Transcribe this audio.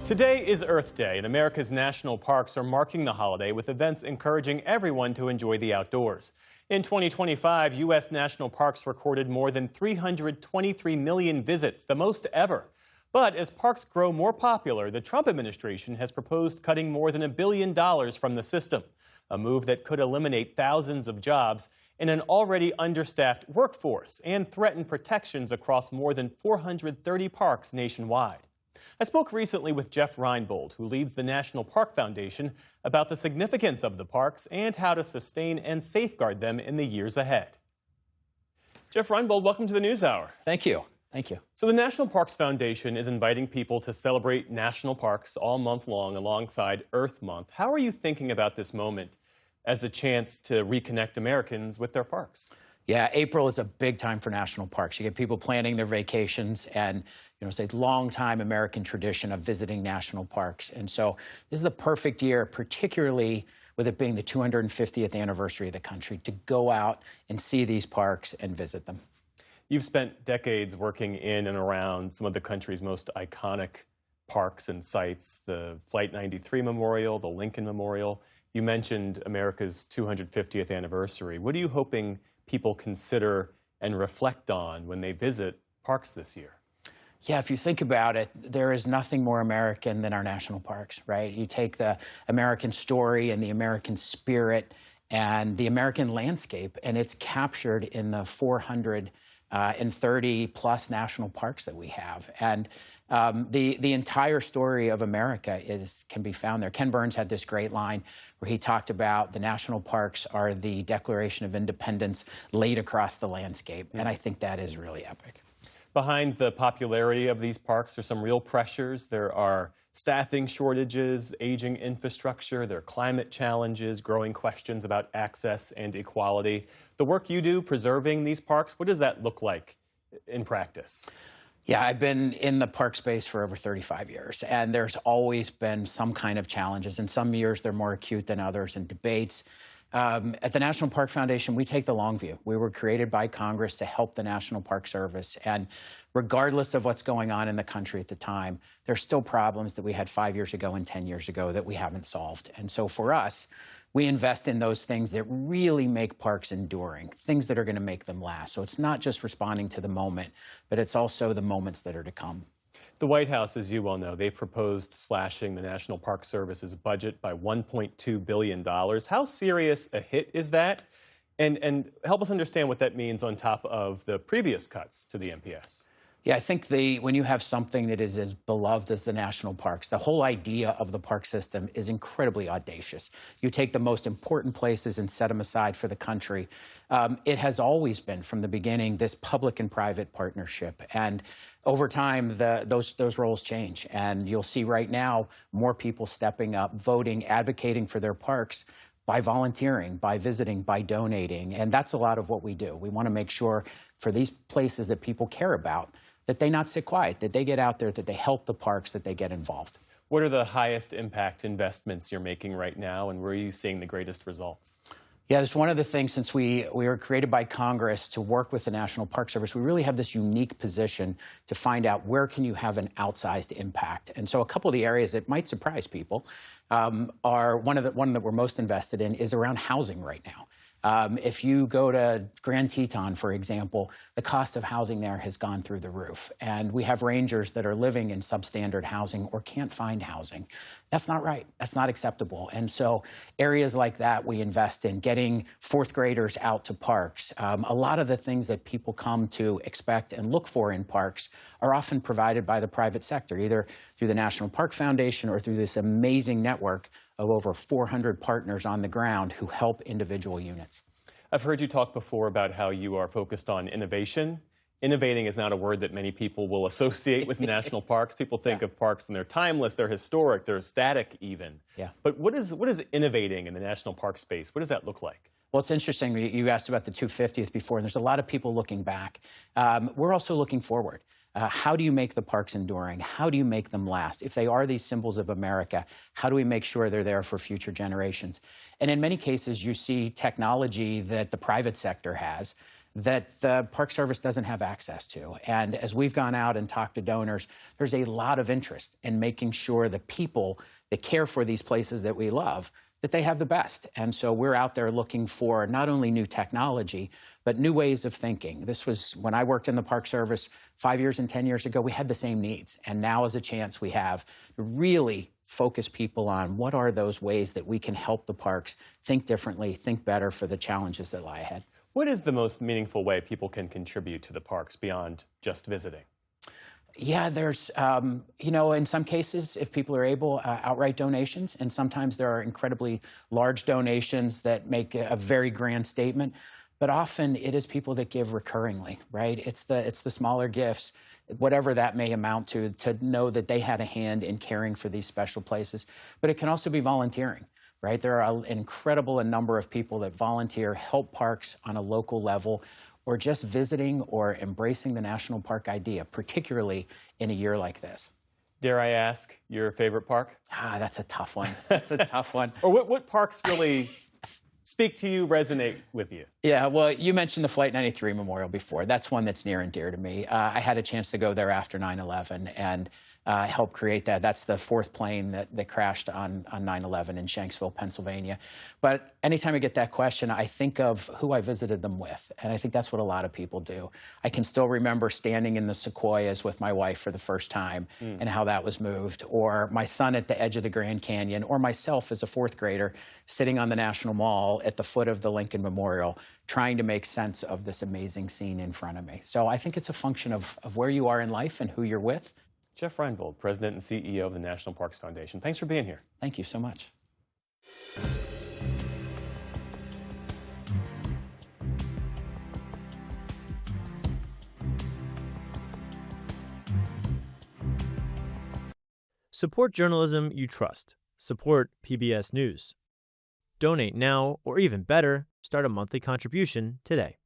Today is Earth Day, and America's national parks are marking the holiday with events encouraging everyone to enjoy the outdoors. In 2025, U.S. national parks recorded more than 323 million visits, the most ever. But as parks grow more popular, the Trump administration has proposed cutting more than $1 billion from the system, a move that could eliminate thousands of jobs in an already understaffed workforce and threaten protections across more than 430 parks nationwide. I spoke recently with Jeff Reinbold, who leads the National Park Foundation, about the significance of the parks and how to sustain and safeguard them in the years ahead. Jeff Reinbold, welcome to the News Hour. Thank you. Thank you. So the National Parks Foundation is inviting people to celebrate national parks all month long alongside Earth Month. How are you thinking about this moment as a chance to reconnect Americans with their parks? Yeah, April is a big time for national parks. You get people planning their vacations and, it's a long-time American tradition of visiting national parks. And so this is the perfect year, particularly with it being the 250th anniversary of the country, to go out and see these parks and visit them. You've spent decades working in and around some of the country's most iconic parks and sites, the Flight 93 Memorial, the Lincoln Memorial. You mentioned America's 250th anniversary. What are you hoping people consider and reflect on when they visit parks this year? Yeah, if you think about it, there is nothing more American than our national parks, right? You take the American story and the American spirit and the American landscape, and it's captured in the 430 plus national parks that we have. And the entire story of America can be found there. Ken Burns had this great line where he talked about the national parks are the Declaration of Independence laid across the landscape. And I think that is really epic. Behind the popularity of these parks are some real pressures. There are staffing shortages, aging infrastructure, there are climate challenges, growing questions about access and equality. The work you do preserving these parks, what does that look like in practice? Yeah, I've been in the park space for over 35 years, and there's always been some kind of challenges. In some years, they're more acute than others, and debates. At the National Park Foundation, we take the long view. We were created by Congress to help the National Park Service. And regardless of what's going on in the country at the time, there's still problems that we had 5 years ago and 10 years ago that we haven't solved. And so for us, we invest in those things that really make parks enduring, things that are going to make them last. So it's not just responding to the moment, but it's also the moments that are to come. The White House, as you well know, they proposed slashing the National Park Service's budget by $1.2 billion. How serious a hit is that? And help us understand what that means on top of the previous cuts to the NPS. Yeah, I think when you have something that is as beloved as the national parks, the whole idea of the park system is incredibly audacious. You take the most important places and set them aside for the country. It has always been, from the beginning, this public and private partnership. And over time, those roles change. And you'll see right now more people stepping up, voting, advocating for their parks by volunteering, by visiting, by donating. And that's a lot of what we do. We want to make sure for these places that people care about, that they not sit quiet, that they get out there, that they help the parks, that they get involved. What are the highest impact investments you're making right now, and where are you seeing the greatest results? Yeah, that's one of the things, since we were created by Congress to work with the National Park Service, we really have this unique position to find out where can you have an outsized impact. And so a couple of the areas that might surprise people are one that we're most invested in is around housing right now. If you go to Grand Teton, for example, the cost of housing there has gone through the roof. And we have rangers that are living in substandard housing or can't find housing. That's not right. That's not acceptable. And so areas like that we invest in, getting fourth graders out to parks. A lot of the things that people come to expect and look for in parks are often provided by the private sector, either through the National Park Foundation or through this amazing network of over 400 partners on the ground who help individual units. I've heard you talk before about how you are focused on innovation. Innovating is not a word that many people will associate with national parks. People think of parks and they're timeless, they're historic, they're static even. Yeah. But what is innovating in the national park space? What does that look like? Well, it's interesting. You asked about the 250th before, and there's a lot of people looking back. We're also looking forward. How do you make the parks enduring? How do you make them last? If they are these symbols of America, how do we make sure they're there for future generations? And in many cases, you see technology that the private sector has that the Park Service doesn't have access to. And as we've gone out and talked to donors, there's a lot of interest in making sure the people that care for these places that we love, that they have the best. And so we're out there looking for not only new technology, but new ways of thinking. This was when I worked in the Park Service 5 years and 10 years ago, we had the same needs. And now is a chance we have to really focus people on what are those ways that we can help the parks think differently, think better for the challenges that lie ahead. What is the most meaningful way people can contribute to the parks beyond just visiting? Yeah, there's, in some cases, if people are able, outright donations, and sometimes there are incredibly large donations that make a very grand statement. But often it is people that give recurringly, right? It's the smaller gifts, whatever that may amount to know that they had a hand in caring for these special places. But it can also be volunteering, right? There are an incredible number of people that volunteer, help parks on a local level, or just visiting or embracing the national park idea, particularly in a year like this. Dare I ask, your favorite park? That's a tough one. That's a tough one. Or what parks really speak to you, resonate with you? Yeah, well, you mentioned the Flight 93 Memorial before. That's one that's near and dear to me. I had a chance to go there after 9/11 and help create that. That's the fourth plane that crashed on 9/11 in Shanksville, Pennsylvania. But anytime I get that question, I think of who I visited them with. And I think that's what a lot of people do. I can still remember standing in the sequoias with my wife for the first time and how that was moved. Or my son at the edge of the Grand Canyon, or myself as a fourth grader sitting on the National Mall at the foot of the Lincoln Memorial, trying to make sense of this amazing scene in front of me. So I think it's a function of where you are in life and who you're with. Jeff Reinbold, President and CEO of the National Parks Foundation. Thanks for being here. Thank you so much. Support journalism you trust. Support PBS News. Donate now, or even better, start a monthly contribution today.